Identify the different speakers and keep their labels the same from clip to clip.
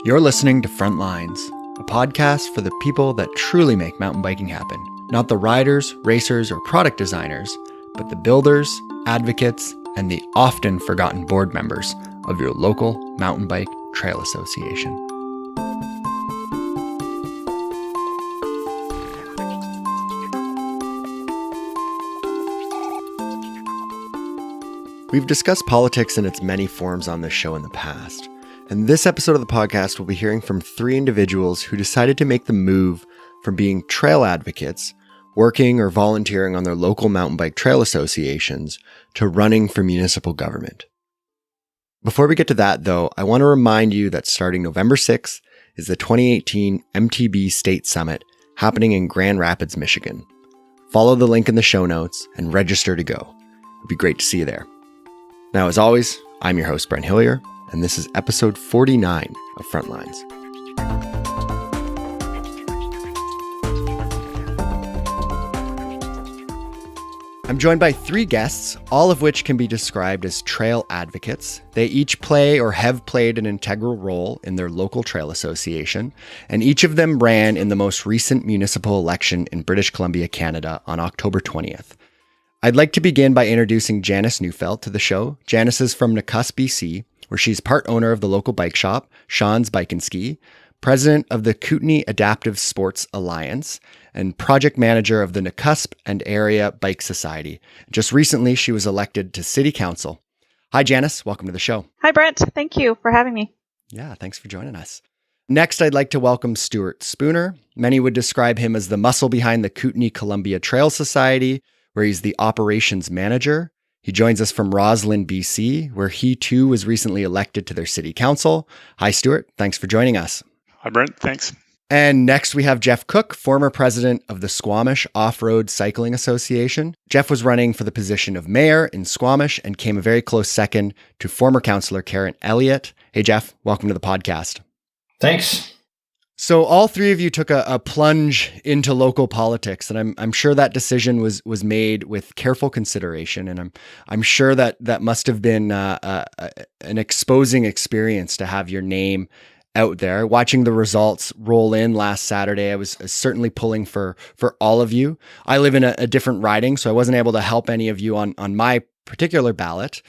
Speaker 1: You're listening to Frontlines, a podcast for the people that truly make mountain biking happen. Not the riders, racers, or product designers, but the builders, advocates, and the often forgotten board members of your local mountain bike trail association. We've discussed politics in its many forms on this show in the past, and this episode of the podcast will be hearing from three individuals who decided to make the move from being trail advocates, working or volunteering on their local mountain bike trail associations, to running for municipal government. Before we get to that, though, I want to remind you that starting November 6th is the 2018 MTB State Summit happening in Grand Rapids, Michigan. Follow the link in the show notes and register to go. It'd be great to see you there. Now, as always, I'm your host, Brent Hillier, and this is episode 49 of Frontlines. I'm joined by three guests, all of which can be described as trail advocates. They each play or have played an integral role in their local trail association, and each of them ran in the most recent municipal election in British Columbia, Canada on October 20th. I'd like to begin by introducing Janis Neufeld to the show. Janis is from Nakusp, BC, where she's part owner of the local bike shop, Sean's Bike and Ski, president of the Kootenay Adaptive Sports Alliance, and project manager of the Nakusp and Area Bike Society. Just recently, she was elected to City Council. Hi, Janis. Welcome to the show.
Speaker 2: Hi, Brent. Thank you for having me.
Speaker 1: Yeah, thanks for joining us. Next, I'd like to welcome Stewart Spooner. Many would describe him as the muscle behind the Kootenay Columbia Trail Society, where he's the operations manager. He joins us from Rossland, BC, where he too was recently elected to their city council. Hi, Stewart. Thanks for joining us.
Speaker 3: Hi, Brent. Thanks.
Speaker 1: And next we have Jeff Cooke, former president of the Squamish Off-Road Cycling Association. Jeff was running for the position of mayor in Squamish and came a very close second to former councillor Karen Elliott. Hey, Jeff, welcome to the podcast.
Speaker 4: Thanks.
Speaker 1: So all three of you took a plunge into local politics, and I'm sure that decision was made with careful consideration, and I'm sure that must have been an exposing experience to have your name out there. Watching the results roll in last Saturday, I was certainly pulling for all of you. I live in a different riding, so I wasn't able to help any of you on my particular ballot.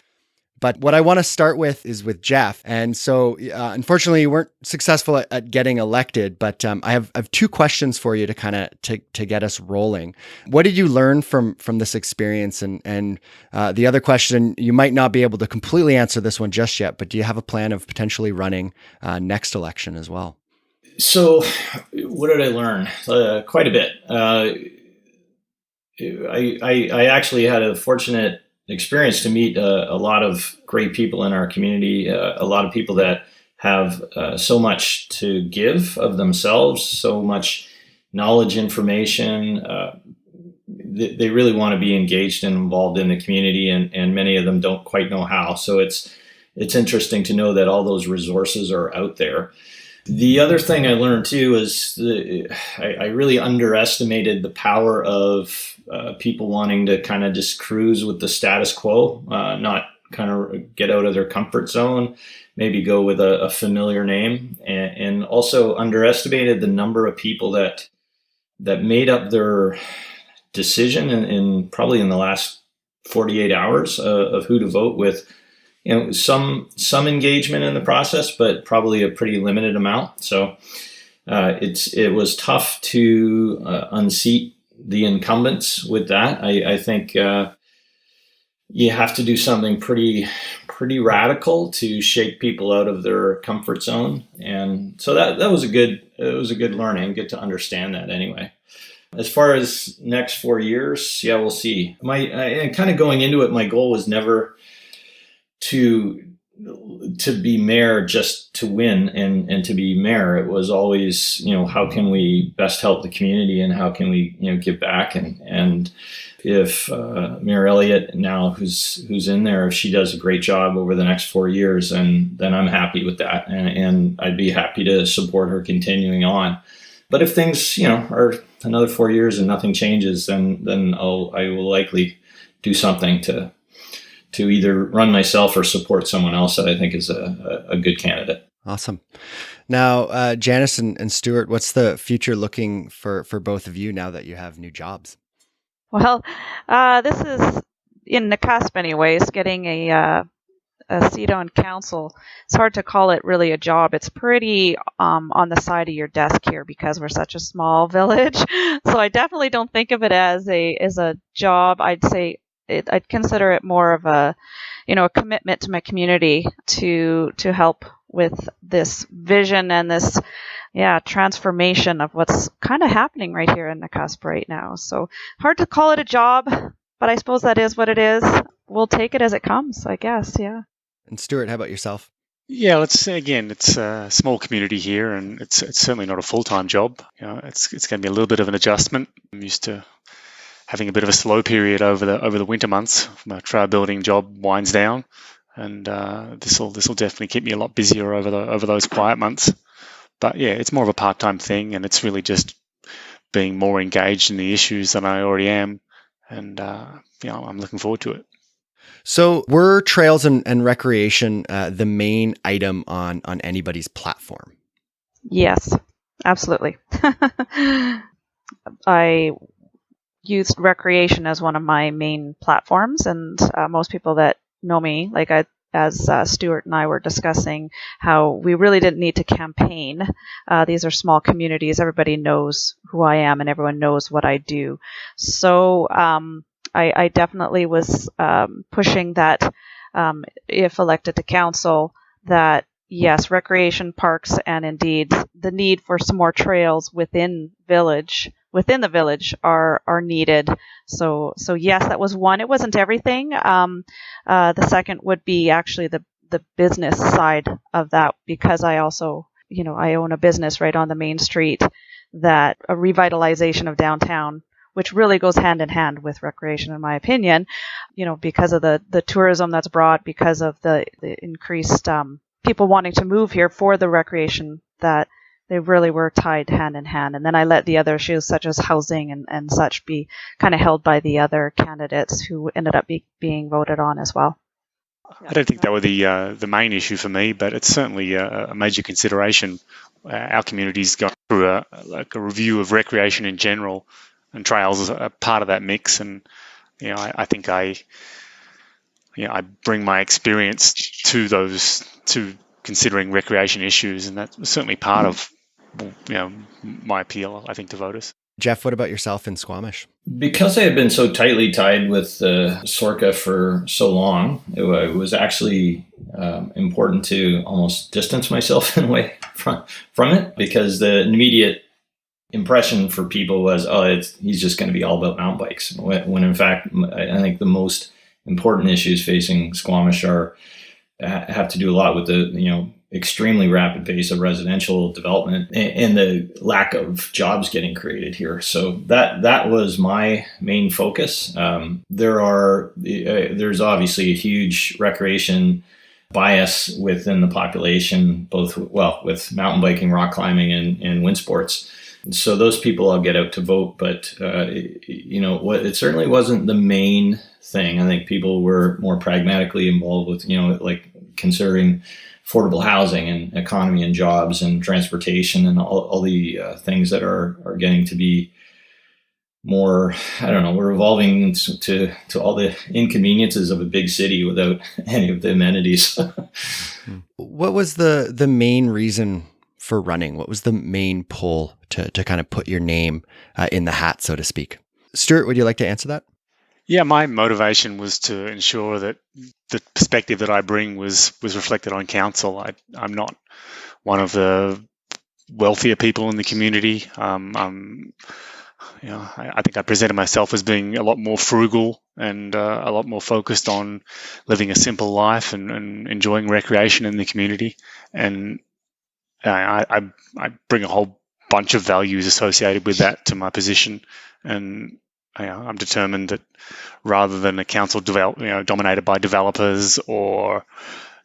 Speaker 1: But what I want to start with is with Jeff. And so unfortunately, you weren't successful at getting elected, but I have two questions for you to kind of to get us rolling. What did you learn from this experience? And the other question, you might not be able to completely answer this one just yet, but do you have a plan of potentially running next election as well?
Speaker 4: So what did I learn? Quite a bit. I actually had a fortunate experience to meet a lot of great people in our community, a lot of people that have so much to give of themselves, so much knowledge, information. They really want to be engaged and involved in the community, and many of them don't quite know how. So it's interesting to know that all those resources are out there. The other thing I learned too is I really underestimated the power of people wanting to kind of just cruise with the status quo, not kind of get out of their comfort zone, maybe go with a familiar name, and also underestimated the number of people that made up their decision in probably in the last 48 hours of who to vote with. Some engagement in the process, but probably a pretty limited amount. So it was tough to unseat the incumbents with that. I think you have to do something pretty radical to shake people out of their comfort zone, and so that was a good learning. Good to understand that anyway. As far as next 4 years, yeah, we'll see. And kind of going into it, my goal was never to be mayor just to win and to be mayor. It was always, how can we best help the community and how can we, give back? And if Mayor Elliott now, who's in there, if she does a great job over the next 4 years, then I'm happy with that. And I'd be happy to support her continuing on. But if things, are another 4 years and nothing changes, then I will likely do something to either run myself or support someone else that I think is a good candidate.
Speaker 1: Awesome. Now, Janis and Stewart, what's the future looking for both of you now that you have new jobs?
Speaker 2: Well, this is in Nakusp anyways, getting a seat on council. It's hard to call it really a job. It's pretty on the side of your desk here because we're such a small village. So I definitely don't think of it as a job. I'd consider it more of a commitment to my community to help with this vision and this transformation of what's kind of happening right here in Nakusp right now. So hard to call it a job, but I suppose that is what it is. We'll take it as it comes, I guess. Yeah.
Speaker 1: And Stewart, how about yourself?
Speaker 3: Yeah, it's a small community here, and it's certainly not a full-time job. It's going to be a little bit of an adjustment. I'm used to having a bit of a slow period over the winter months. My trail building job winds down, and this will definitely keep me a lot busier over those quiet months. But yeah, it's more of a part-time thing, and it's really just being more engaged in the issues than I already am, and I'm looking forward to it.
Speaker 1: So were trails and recreation the main item on anybody's platform?
Speaker 2: Yes, absolutely. I used recreation as one of my main platforms, and most people that know me, as Stewart and I were discussing, how we really didn't need to campaign. These are small communities. Everybody knows who I am, and everyone knows what I do. So I definitely was pushing that, if elected to council, that yes, recreation parks and indeed the need for some more trails within the village are needed. So yes, that was one. It wasn't everything. The second would be actually the business side of that, because I also, I own a business right on the main street, that a revitalization of downtown, which really goes hand in hand with recreation, in my opinion, because of the tourism that's brought, because of the increased people wanting to move here for the recreation, that they really were tied hand in hand. And then I let the other issues, such as housing and such, be kind of held by the other candidates who ended up being voted on as well.
Speaker 3: I don't think that were the main issue for me, but it's certainly a major consideration. Our community's gone through a review of recreation in general, and trails is a part of that mix. And I think I bring my experience to considering recreation issues, and that's certainly part of my appeal, I think, to voters.
Speaker 1: Jeff, what about yourself in Squamish?
Speaker 4: Because I had been so tightly tied with Sorka for so long, it was actually important to almost distance myself in a way from it, because the immediate impression for people was, he's just going to be all about mountain bikes. When in fact, I think the most important issues facing Squamish have to do a lot with the extremely rapid pace of residential development and the lack of jobs getting created here. So that was my main focus. There's obviously a huge recreation bias within the population, both with mountain biking, rock climbing, and wind sports. So those people I'll get out to vote, but it certainly wasn't the main thing. I think people were more pragmatically involved with considering affordable housing and economy and jobs and transportation and all the things that are getting to be more, we're evolving to all the inconveniences of a big city without any of the amenities.
Speaker 1: What was the main reason for running? What was the main pull to kind of put your name in the hat, so to speak? Stewart, would you like to answer that?
Speaker 3: Yeah, my motivation was to ensure that the perspective that I bring was reflected on council. I'm not one of the wealthier people in the community. I think I presented myself as being a lot more frugal and a lot more focused on living a simple life and enjoying recreation in the community. And I bring a whole bunch of values associated with that to my position, and I'm determined that rather than a council dominated by developers or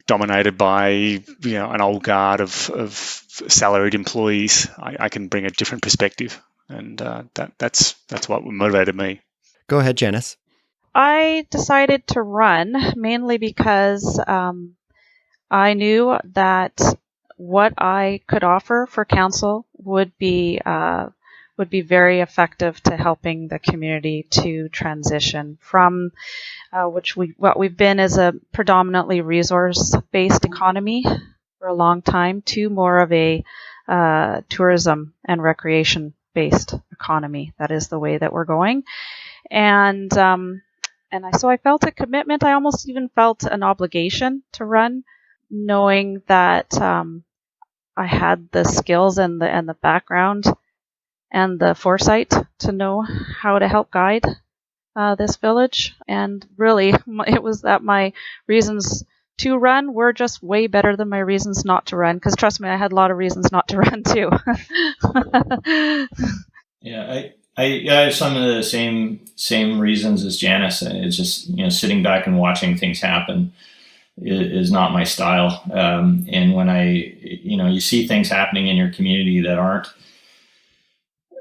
Speaker 3: dominated by an old guard of salaried employees, I can bring a different perspective, and that's what motivated me.
Speaker 1: Go ahead, Janis.
Speaker 2: I decided to run mainly because I knew that what I could offer for council would be very effective to helping the community to transition from what we've been as a predominantly resource-based economy for a long time to more of a tourism and recreation-based economy. That is the way that we're going, so I felt a commitment. I almost even felt an obligation to run, knowing that I had the skills and the background and the foresight to know how to help guide this village. And really, it was that my reasons to run were just way better than my reasons not to run. Because trust me, I had a lot of reasons not to run too.
Speaker 4: Yeah, I have some of the same reasons as Janis. It's just, sitting back and watching things happen is not my style. And when you see things happening in your community that aren't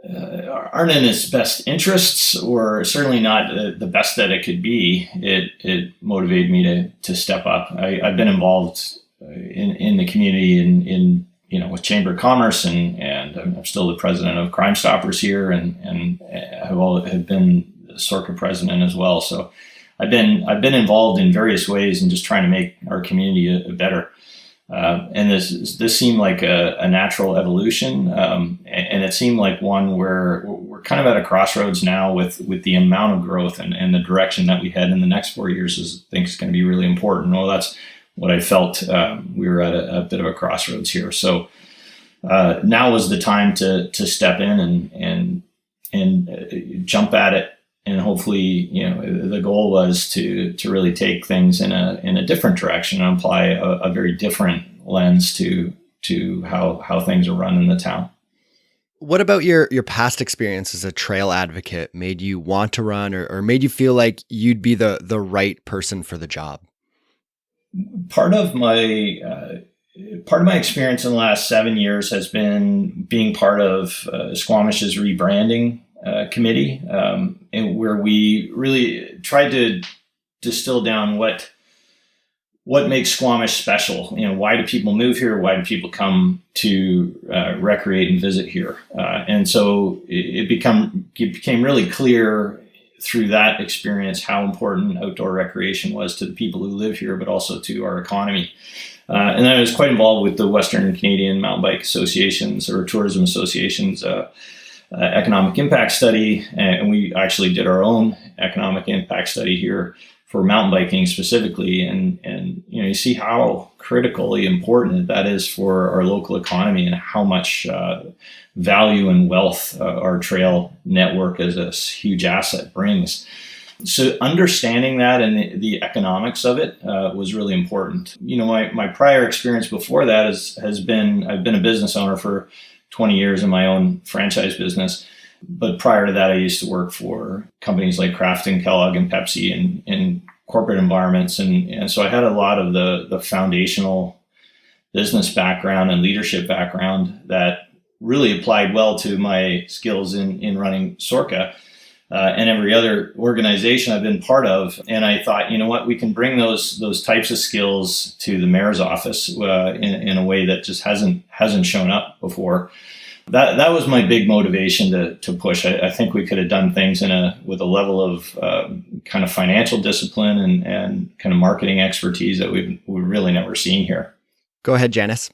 Speaker 4: in its best interests, or certainly not the best that it could be, it motivated me to step up. I've been involved in the community in with Chamber of Commerce, and I'm still the president of Crime Stoppers here, and have been the SORCA president as well. So I've been involved in various ways in just trying to make our community better. And this seemed like a natural evolution, and it seemed like one where we're kind of at a crossroads now with the amount of growth and the direction that we head in the next 4 years is, I think, is going to be really important. Well, that's what I felt. We were at a bit of a crossroads here. So now was the time to step in and jump at it. And hopefully, the goal was to really take things in a different direction and apply a very different lens to how things are run in the town.
Speaker 1: What about your past experience as a trail advocate made you want to run, or made you feel like you'd be the right person for the job?
Speaker 4: Part of my experience in the last 7 years has been being part of Squamish's rebranding committee, and where we really tried to distill down what makes Squamish special. Why do people move here? Why do people come to recreate and visit here? And so it became really clear through that experience how important outdoor recreation was to the people who live here, but also to our economy. And I was quite involved with the Western Canadian Mountain Bike Associations or Tourism Associations economic impact study, and we actually did our own economic impact study here for mountain biking specifically, and you see how critically important that is for our local economy and how much value and wealth our trail network as a huge asset brings. So understanding that and the economics of it was really important. My prior experience before that has been, I've been a business owner for 20 years in my own franchise business. But prior to that, I used to work for companies like Kraft and Kellogg and Pepsi in corporate environments. And so I had a lot of the foundational business background and leadership background that really applied well to my skills in running SORCA and every other organization I've been part of. And I thought, we can bring those types of skills to the mayor's office in a way that just hasn't shown up before. That was my big motivation to push. I think we could have done things with a level of kind of financial discipline and kind of marketing expertise that we've really never seen here.
Speaker 1: Go ahead, Janis.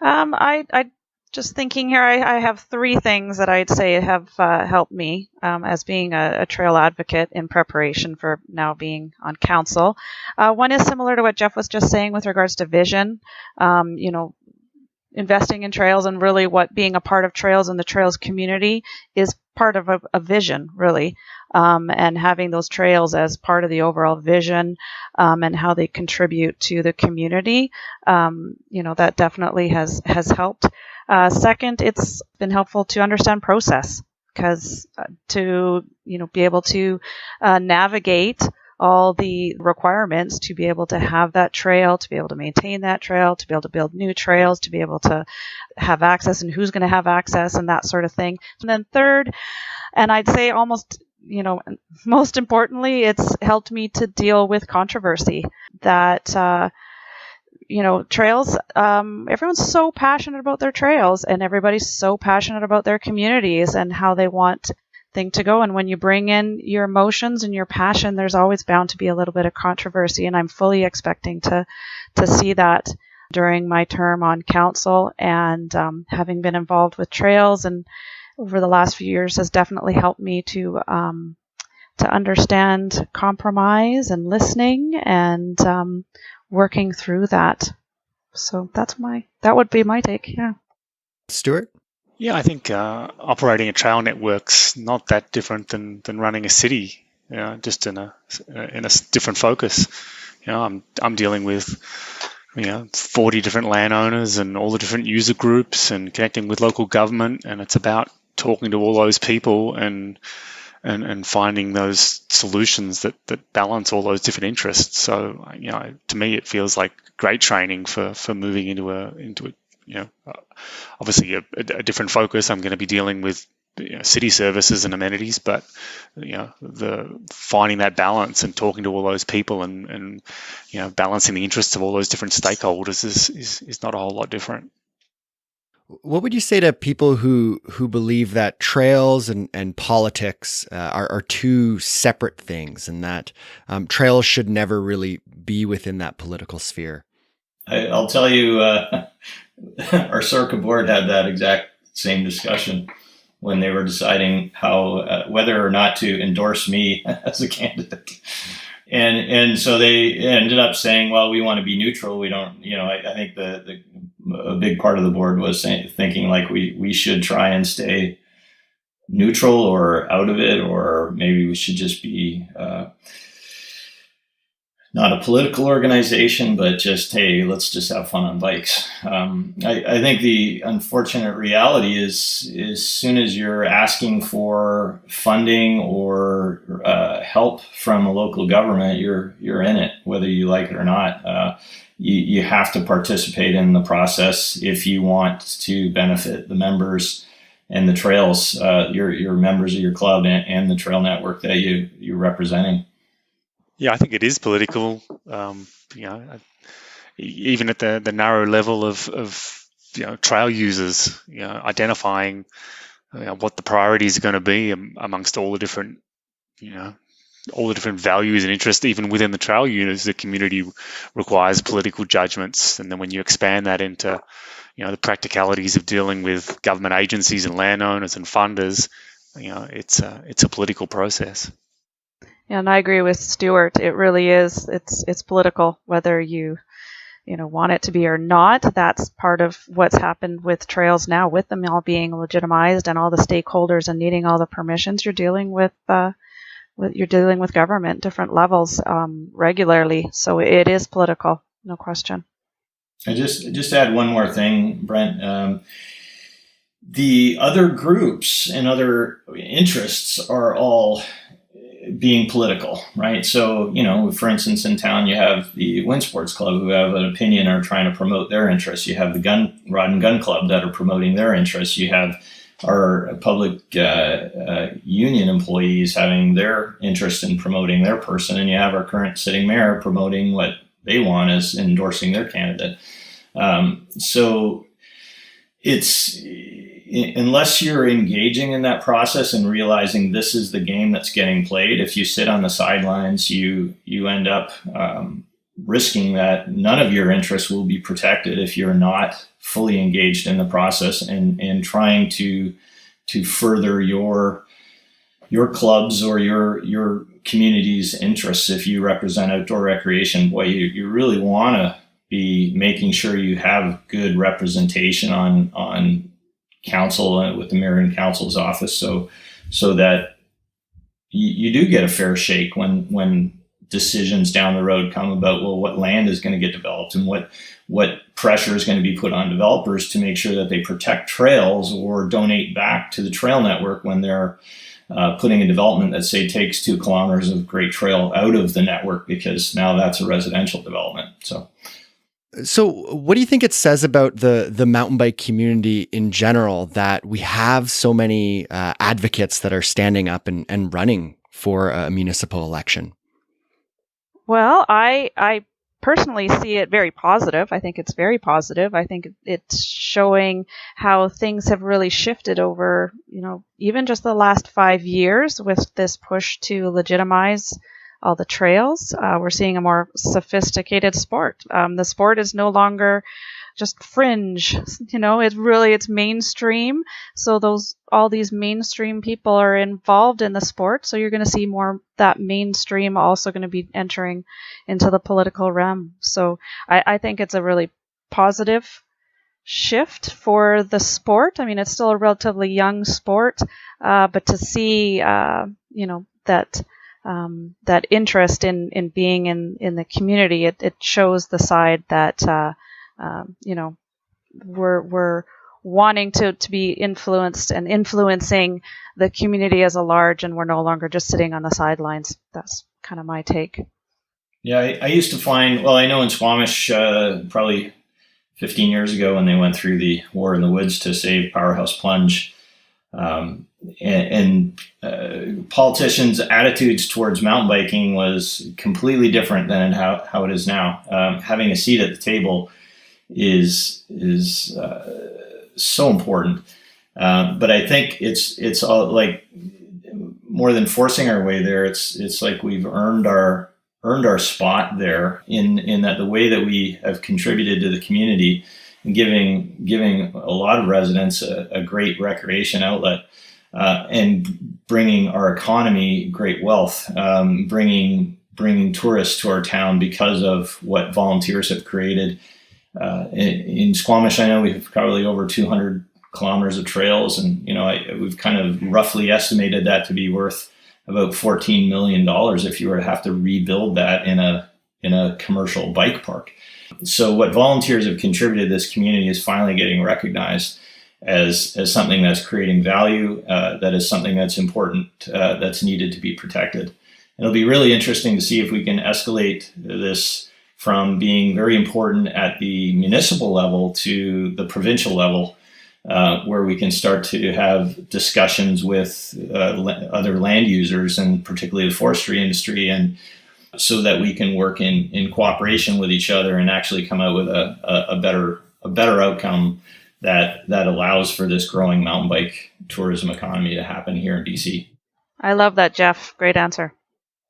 Speaker 2: I just thinking here, I have three things that I'd say have helped me as being a trail advocate in preparation for now being on council. One is similar to what Jeff was just saying with regards to vision. Investing in trails and really what being a part of trails and the trails community is part of a vision, really, and having those trails as part of the overall vision and how they contribute to the community, that definitely has helped. Second, it's been helpful to understand process, because to be able to navigate all the requirements to be able to have that trail, to be able to maintain that trail, to be able to build new trails, to be able to have access and who's going to have access and that sort of thing. And then third, and I'd say almost, most importantly, it's helped me to deal with controversy that, trails, everyone's so passionate about their trails, and everybody's so passionate about their communities and how they want things to go. And when you bring in your emotions and your passion, there's always bound to be a little bit of controversy. And I'm fully expecting to see that during my term on council, and having been involved with trails and over the last few years has definitely helped me to understand compromise and listening and working through that. So that would be my take. Yeah.
Speaker 1: Stewart?
Speaker 3: Yeah, I think operating a trail network's not that different than running a city. Just in a different focus. I'm dealing with 40 different landowners and all the different user groups and connecting with local government, and it's about talking to all those people and finding those solutions that balance all those different interests. So to me it feels like great training for moving into a obviously a different focus. I'm going to be dealing with city services and amenities, but the finding that balance and talking to all those people and balancing the interests of all those different stakeholders is not a whole lot different.
Speaker 1: What would you say to people who believe that trails and politics are two separate things, and that trails should never really be within that political sphere?
Speaker 4: I'll tell you, our circuit board had that exact same discussion when they were deciding how whether or not to endorse me as a candidate. And so they ended up saying, well, we want to be neutral. We don't, I think a big part of the board was thinking like we should try and stay neutral or out of it, or maybe we should just be not a political organization, but just, hey, let's just have fun on bikes. I think the unfortunate reality is as soon as you're asking for funding or help from a local government, you're in it, whether you like it or not. You have to participate in the process if you want to benefit the members and the trails, your members of your club and the trail network that you're representing.
Speaker 3: Yeah, I think it is political. Even at the narrow level of trail users, identifying what the priorities are going to be amongst all the different values and interests. Even within the trail users, the community requires political judgments, and then when you expand that into the practicalities of dealing with government agencies and landowners and funders, it's a political process.
Speaker 2: Yeah, and I agree with Stewart. It really is. It's political, whether you want it to be or not. That's part of what's happened with trails now, with them all being legitimized and all the stakeholders and needing all the permissions. You're dealing with government, different levels regularly. So it is political, no question.
Speaker 4: I just add one more thing, Brent. The other groups and other interests are all being political, right? So, for instance, in town, you have the Wind Sports Club who have an opinion or are trying to promote their interests. You have the Rod and Gun Club that are promoting their interests. You have our public union employees having their interest in promoting their person. And you have our current sitting mayor promoting what they want as endorsing their candidate. So it's, unless you're engaging in that process and realizing this is the game that's getting played, if you sit on the sidelines, you end up risking that none of your interests will be protected if you're not fully engaged in the process and trying to further your clubs or your community's interests. If you represent outdoor recreation, boy, you really want to be making sure you have good representation on council with the mayor and council's office, so that you do get a fair shake when decisions down the road come about, well, what land is going to get developed and what pressure is going to be put on developers to make sure that they protect trails or donate back to the trail network when they're putting a development that, say, takes 2 kilometers of great trail out of the network because now that's a residential development.
Speaker 1: So what do you think it says about the mountain bike community in general that we have so many advocates that are standing up and running for a municipal election?
Speaker 2: Well, I personally see it very positive. I think it's very positive. I think it's showing how things have really shifted over, even just the last 5 years with this push to legitimize all the trails. We're seeing a more sophisticated sport. The sport is no longer just fringe, it's mainstream. So all these mainstream people are involved in the sport. So you're going to see more that mainstream also going to be entering into the political realm. So I think it's a really positive shift for the sport. I mean, it's still a relatively young sport, but to see, that interest in being in the community, it shows the side that, we're wanting to be influenced and influencing the community as a large, and we're no longer just sitting on the sidelines. That's kind of my take.
Speaker 4: Yeah, I used to find, I know in Squamish, probably 15 years ago when they went through the war in the woods to save Powerhouse Plunge, and politicians' attitudes towards mountain biking was completely different than how it is now. Having a seat at the table is so important, but I think it's all like more than forcing our way there. It's like we've earned our spot there in that the way that we have contributed to the community and giving a lot of residents a great recreation outlet, and bringing our economy great wealth, bringing tourists to our town because of what volunteers have created. In Squamish, I know we have probably over 200 kilometers of trails, and we've kind of roughly estimated that to be worth about $14 million if you were to have to rebuild that in a commercial bike park. So what volunteers have contributed to this community is finally getting recognized as something that's creating value, that is something that's important, that's needed to be protected. It'll be really interesting to see if we can escalate this from being very important at the municipal level to the provincial level, where we can start to have discussions with other land users, and particularly the forestry industry, and so that we can work in cooperation with each other and actually come out with a better outcome that allows for this growing mountain bike tourism economy to happen here in BC.
Speaker 2: I love that, Jeff. Great answer.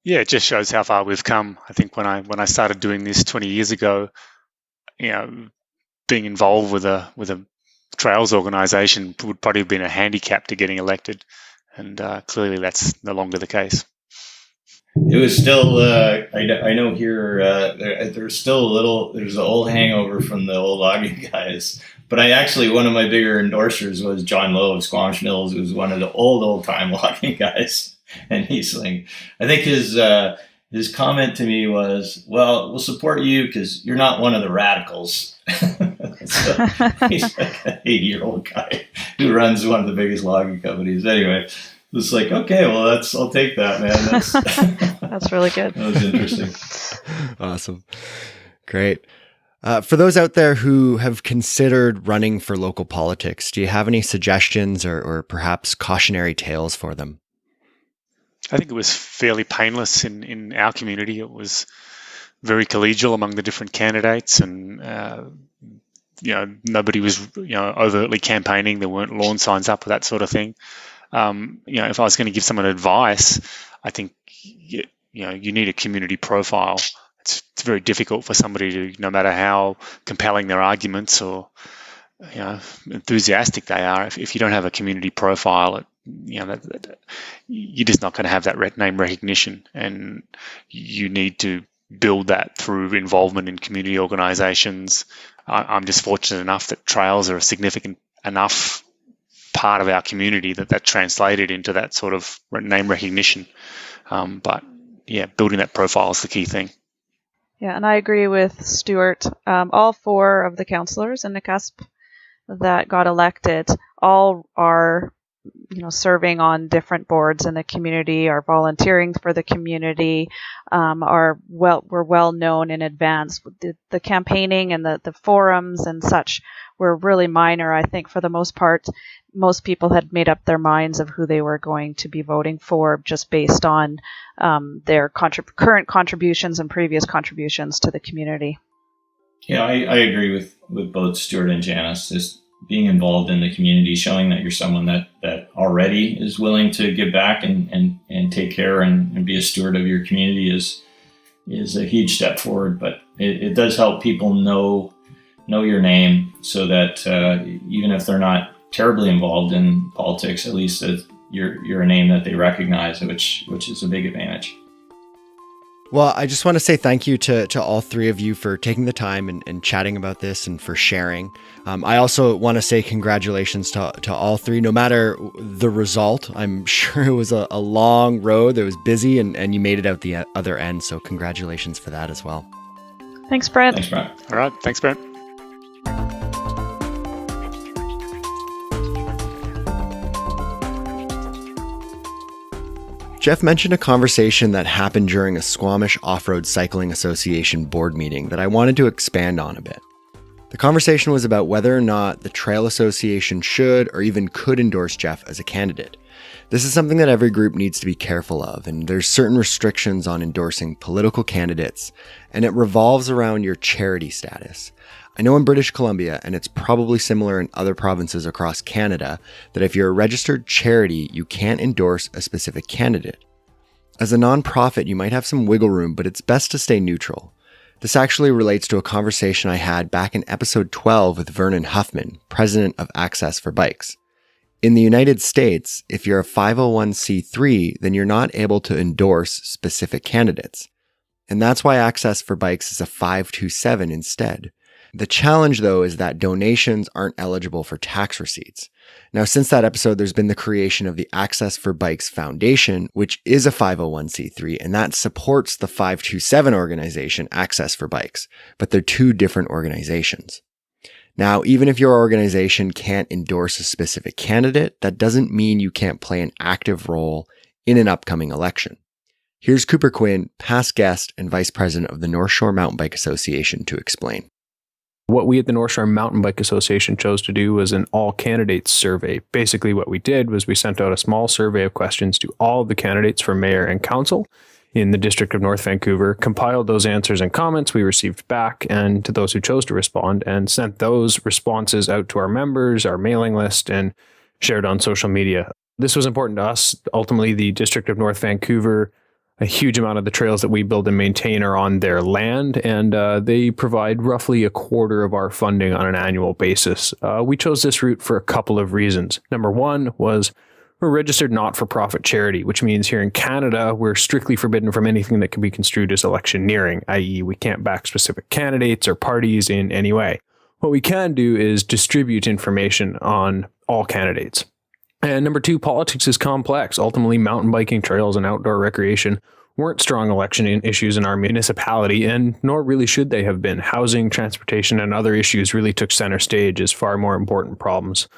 Speaker 3: Yeah, it just shows how far we've come. I think when I started doing this 20 years ago, being involved with a trails organisation would probably have been a handicap to getting elected, and clearly that's no longer the case.
Speaker 4: It was still, I know here, there's still there's an old hangover from the old logging guys. But one of my bigger endorsers was John Lowe of Squamish Mills, who was one of the old time logging guys. And he's like, I think his comment to me was, well, we'll support you because you're not one of the radicals. So he's like an 80-year-old guy who runs one of the biggest logging companies. Anyway, it's like, okay, well, I'll take that, man.
Speaker 2: That's really good.
Speaker 4: That was interesting.
Speaker 1: Awesome. Great. For those out there who have considered running for local politics, do you have any suggestions or perhaps cautionary tales for them?
Speaker 3: I think it was fairly painless in our community. It was very collegial among the different candidates, and nobody was overtly campaigning. There weren't lawn signs up or that sort of thing. If I was going to give someone advice, I think you need a community profile. It's very difficult for somebody to, no matter how compelling their arguments or enthusiastic they are, if you don't have a community profile, you're just not going to have that name recognition, and you need to build that through involvement in community organisations. I'm just fortunate enough that trails are a significant enough part of our community that translated into that sort of name recognition. But building that profile is the key thing.
Speaker 2: Yeah, and I agree with Stewart. All 4 of the councillors in Nakusp that got elected all are, serving on different boards in the community, are volunteering for the community, were well known in advance. The campaigning and the forums and such were really minor. I think for the most part, most people had made up their minds of who they were going to be voting for just based on their current contributions and previous contributions to the community.
Speaker 4: Yeah, I agree with both Stewart and Janis. Just being involved in the community, showing that you're someone that already is willing to give back and take care and be a steward of your community is a huge step forward. But it does help people know your name, so that even if they're not terribly involved in politics, at least you're a name that they recognize, which is a big advantage.
Speaker 1: Well, I just want to say thank you to all three of you for taking the time and chatting about this and for sharing. I also want to say congratulations to all three, no matter the result. I'm sure it was a long road that was busy and you made it out the other end. So congratulations for that as well.
Speaker 2: Thanks, Brent.
Speaker 4: Thanks, Brent.
Speaker 3: All right. Thanks, Brent.
Speaker 1: Jeff mentioned a conversation that happened during a Squamish Off-Road Cycling Association board meeting that I wanted to expand on a bit. The conversation was about whether or not the Trail Association should or even could endorse Jeff as a candidate. This is something that every group needs to be careful of, and there's certain restrictions on endorsing political candidates, and it revolves around your charity status. I know in British Columbia, and it's probably similar in other provinces across Canada, that if you're a registered charity, you can't endorse a specific candidate. As a nonprofit, you might have some wiggle room, but it's best to stay neutral. This actually relates to a conversation I had back in episode 12 with Vernon Huffman, president of Access for Bikes. In the United States, if you're a 501c3, then you're not able to endorse specific candidates. And that's why Access for Bikes is a 527 instead. The challenge, though, is that donations aren't eligible for tax receipts. Now, since that episode, there's been the creation of the Access for Bikes Foundation, which is a 501c3, and that supports the 527 organization, Access for Bikes, but they're two different organizations. Now, even if your organization can't endorse a specific candidate, that doesn't mean you can't play an active role in an upcoming election. Here's Cooper Quinn, past guest and vice president of the North Shore Mountain Bike Association, to explain.
Speaker 5: What we at the North Shore Mountain Bike Association chose to do was an all candidates survey. Basically, what we did was we sent out a small survey of questions to all of the candidates for mayor and council in the District of North Vancouver, compiled those answers and comments we received back, and to those who chose to respond, and sent those responses out to our members, our mailing list, and shared on social media. This was important to us. Ultimately, the District of North Vancouver, a huge amount of the trails that we build and maintain are on their land, and they provide roughly a quarter of our funding on an annual basis. We chose this route for a couple of reasons. Number one was we're a registered not-for-profit charity, which means here in Canada, we're strictly forbidden from anything that can be construed as electioneering, i.e. we can't back specific candidates or parties in any way. What we can do is distribute information on all candidates. And number two, politics is complex. Ultimately, mountain biking, trails, and outdoor recreation weren't strong election issues in our municipality, and nor really should they have been. Housing, transportation, and other issues really took center stage as far more important problems.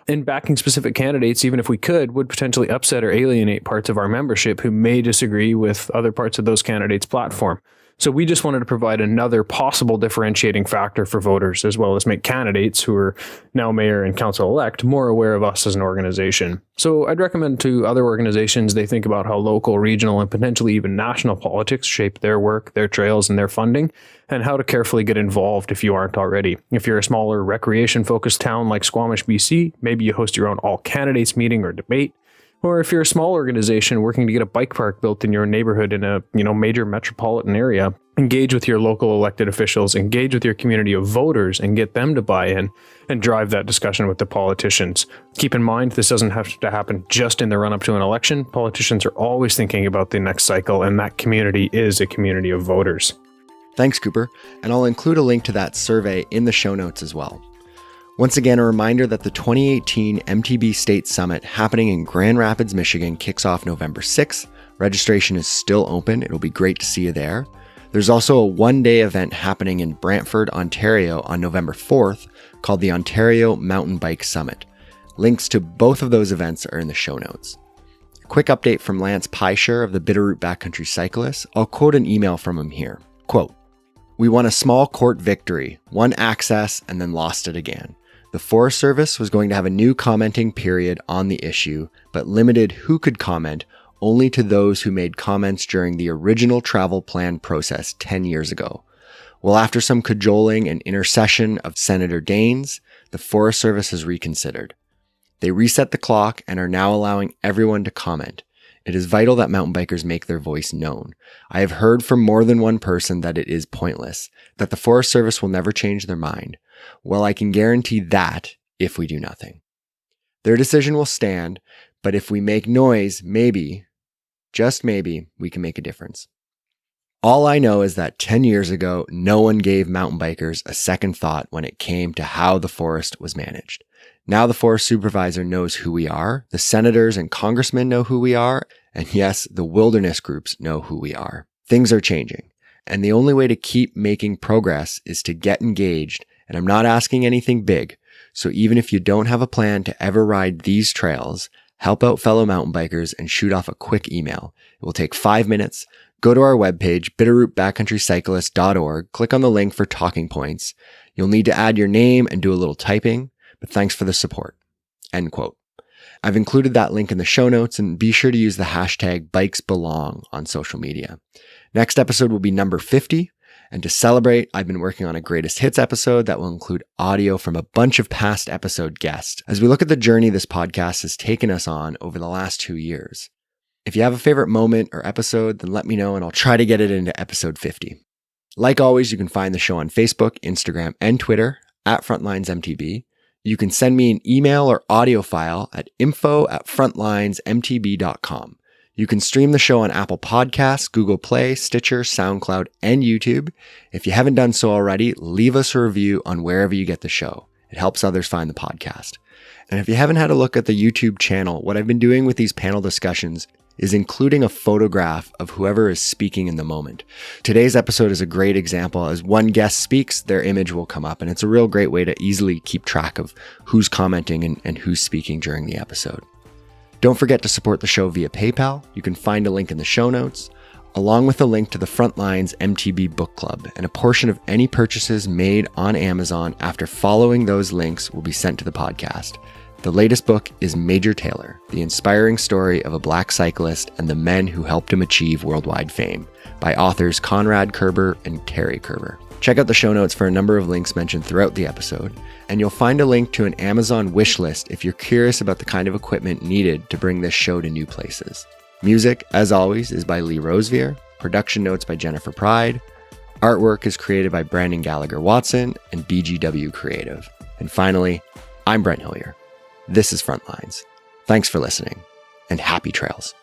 Speaker 5: And backing specific candidates, even if we could, would potentially upset or alienate parts of our membership who may disagree with other parts of those candidates' platform. So we just wanted to provide another possible differentiating factor for voters, as well as make candidates who are now mayor and council-elect more aware of us as an organization. So I'd recommend to other organizations they think about how local, regional, and potentially even national politics shape their work, their trails, and their funding, and how to carefully get involved if you aren't already. If you're a smaller recreation-focused town like Squamish, BC, maybe you host your own all-candidates meeting or debate. Or if you're a small organization working to get a bike park built in your neighborhood in a major metropolitan area, engage with your local elected officials, engage with your community of voters, and get them to buy in and drive that discussion with the politicians. Keep in mind, this doesn't have to happen just in the run-up to an election. Politicians are always thinking about the next cycle, and that community is a community of voters.
Speaker 1: Thanks, Cooper, and I'll include a link to that survey in the show notes as well. Once again, a reminder that the 2018 MTB State Summit happening in Grand Rapids, Michigan kicks off November 6th. Registration is still open. It'll be great to see you there. There's also a one-day event happening in Brantford, Ontario on November 4th called the Ontario Mountain Bike Summit. Links to both of those events are in the show notes. A quick update from Lance Peischer of the Bitterroot Backcountry Cyclists. I'll quote an email from him here. Quote, "We won a small court victory, won access, and then lost it again. The Forest Service was going to have a new commenting period on the issue, but limited who could comment only to those who made comments during the original travel plan process 10 years ago. Well, after some cajoling and intercession of Senator Daines, the Forest Service has reconsidered. They reset the clock and are now allowing everyone to comment. It is vital that mountain bikers make their voice known. I have heard from more than one person that it is pointless, that the Forest Service will never change their mind. Well, I can guarantee that if we do nothing. Their decision will stand, but if we make noise, maybe, just maybe, we can make a difference. All I know is that 10 years ago, no one gave mountain bikers a second thought when it came to how the forest was managed. Now the forest supervisor knows who we are, the senators and congressmen know who we are, and yes, the wilderness groups know who we are. Things are changing, and the only way to keep making progress is to get engaged, and I'm not asking anything big, so even if you don't have a plan to ever ride these trails, help out fellow mountain bikers and shoot off a quick email. It will take 5 minutes. Go to our webpage, bitterrootbackcountrycyclist.org, click on the link for talking points. You'll need to add your name and do a little typing, but thanks for the support. End quote. I've included that link in the show notes, and be sure to use the hashtag BikesBelong on social media. Next episode will be number 50, and to celebrate, I've been working on a greatest hits episode that will include audio from a bunch of past episode guests as we look at the journey this podcast has taken us on over the last 2 years. If you have a favorite moment or episode, then let me know and I'll try to get it into episode 50. Like always, you can find the show on Facebook, Instagram, and Twitter at FrontlinesMTB. You can send me an email or audio file at info@frontlinesmtb.com. You can stream the show on Apple Podcasts, Google Play, Stitcher, SoundCloud, and YouTube. If you haven't done so already, leave us a review on wherever you get the show. It helps others find the podcast. And if you haven't had a look at the YouTube channel, what I've been doing with these panel discussions is including a photograph of whoever is speaking in the moment. Today's episode is a great example. As one guest speaks, their image will come up, and it's a real great way to easily keep track of who's commenting and who's speaking during the episode. Don't forget to support the show via PayPal. You can find a link in the show notes, along with a link to the Frontlines MTB Book Club, and a portion of any purchases made on Amazon after following those links will be sent to the podcast. The latest book is Major Taylor, the inspiring story of a black cyclist and the men who helped him achieve worldwide fame, by authors Conrad Kerber and Terry Kerber. Check out the show notes for a number of links mentioned throughout the episode, and you'll find a link to an Amazon wish list if you're curious about the kind of equipment needed to bring this show to new places. Music, as always, is by Lee Rosevier, production notes by Jennifer Pride, artwork is created by Brandon Gallagher-Watson and BGW Creative. And finally, I'm Brent Hillier. This is Frontlines. Thanks for listening, and happy trails.